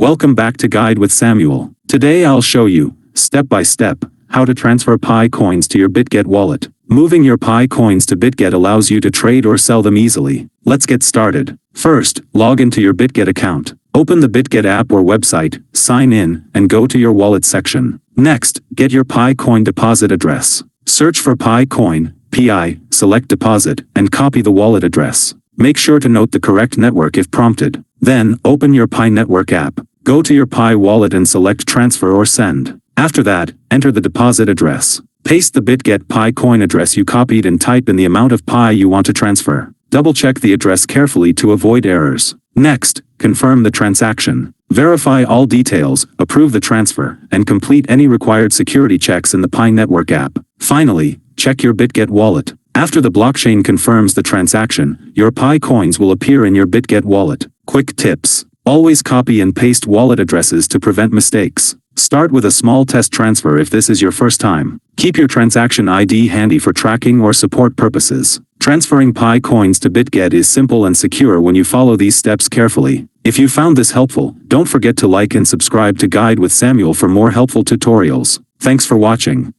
Welcome back to Guide with Samuel. Today I'll show you, step by step, how to transfer Pi coins to your Bitget wallet. Moving your Pi coins to Bitget allows you to trade or sell them easily. Let's get started. First, log into your Bitget account. Open the Bitget app or website, sign in, and go to your wallet section. Next, get your Pi coin deposit address. Search for Pi coin, PI, select deposit, and copy the wallet address. Make sure to note the correct network if prompted. Then, open your Pi network app. Go to your Pi wallet and select transfer or send. After that, enter the deposit address. Paste the Bitget Pi coin address you copied and type in the amount of Pi you want to transfer. Double-check the address carefully to avoid errors. Next, confirm the transaction. Verify all details, approve the transfer, and complete any required security checks in the Pi network app. Finally, check your Bitget wallet. After the blockchain confirms the transaction, your Pi coins will appear in your Bitget wallet. Quick tips. Always copy and paste wallet addresses to prevent mistakes. Start with a small test transfer if this is your first time. Keep your transaction ID handy for tracking or support purposes. Transferring Pi coins to Bitget is simple and secure when you follow these steps carefully. If you found this helpful, don't forget to like and subscribe to Guide with Samuel for more helpful tutorials. Thanks for watching.